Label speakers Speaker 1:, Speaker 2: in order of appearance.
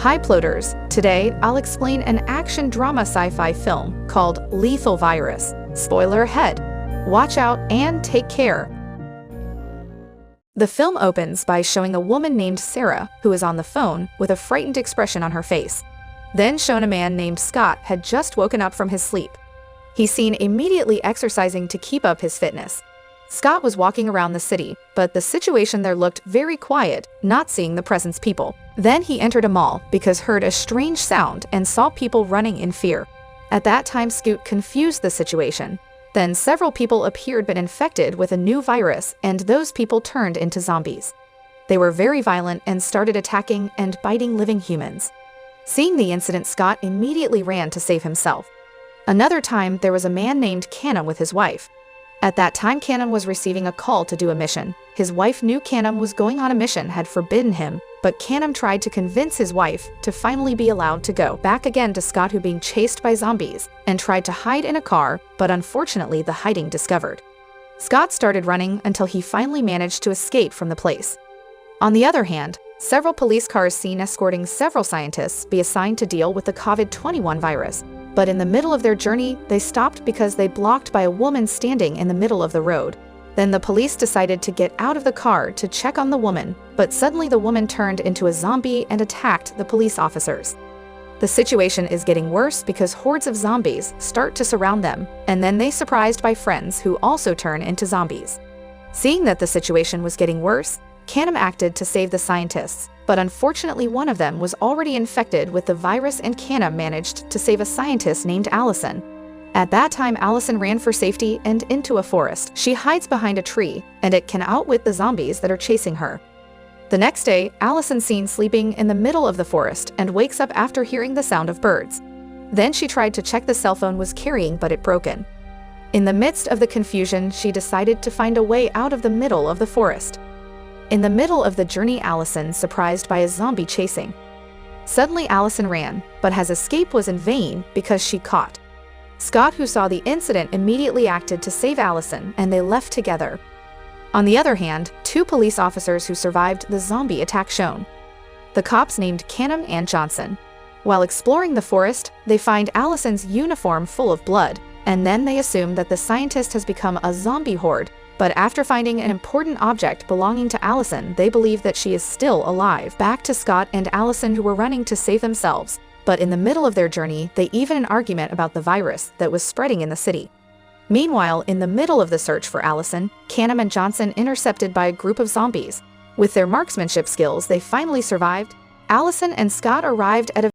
Speaker 1: Hi Ploters, today I'll explain an action drama sci-fi film called Lethal Virus. Spoiler ahead. Watch out and take care. The film opens by showing a woman named Sarah who is on the phone with a frightened expression on her face. Then shown a man named Scott had just woken up from his sleep. He's seen immediately exercising to keep up his fitness. Scott was walking around the city, but the situation there looked very quiet, not seeing the presence people. Then he entered a mall because heard a strange sound and saw people running in fear. At that time, Scoot confused the situation. Then several people appeared but infected with a new virus, and those people turned into zombies. They were very violent and started attacking and biting living humans. Seeing the incident, Scott immediately ran to save himself. Another time, there was a man named Canham with his wife. At that time, Canham was receiving a call to do a mission. His wife knew Canham was going on a mission, had forbidden him, but Canham tried to convince his wife to finally be allowed to go back again to Scott, who being chased by zombies, and tried to hide in a car, but unfortunately the hiding discovered. Scott started running until he finally managed to escape from the place. On the other hand, several police cars seen escorting several scientists be assigned to deal with the COVID-21 virus. But in the middle of their journey, they stopped because they blocked by a woman standing in the middle of the road. Then the police decided to get out of the car to check on the woman, but suddenly the woman turned into a zombie and attacked the police officers. The situation is getting worse because hordes of zombies start to surround them, and then they surprised by friends who also turn into zombies. Seeing that the situation was getting worse, Canham acted to save the scientists, but unfortunately one of them was already infected with the virus, and Canham managed to save a scientist named Allison. At that time, Allison ran for safety and into a forest. She hides behind a tree, and it can outwit the zombies that are chasing her. The next day, Allison's seen sleeping in the middle of the forest and wakes up after hearing the sound of birds. Then she tried to check the cell phone was carrying, but it broken. In the midst of the confusion, she decided to find a way out of the middle of the forest. In the middle of the journey, Allison surprised by a zombie chasing. Suddenly Allison ran, but his escape was in vain because she caught. Scott, who saw the incident, immediately acted to save Allison, and they left together. On the other hand, two police officers who survived the zombie attack shown. The cops named Canham and Johnson. While exploring the forest, they find Allison's uniform full of blood, and then they assume that the scientist has become a zombie horde. But after finding an important object belonging to Allison, they believe that she is still alive. Back to Scott and Allison, who were running to save themselves. But in the middle of their journey, they even an argument about the virus that was spreading in the city. Meanwhile, in the middle of the search for Allison, Canham and Johnson intercepted by a group of zombies. With their marksmanship skills, they finally survived. Allison and Scott arrived at a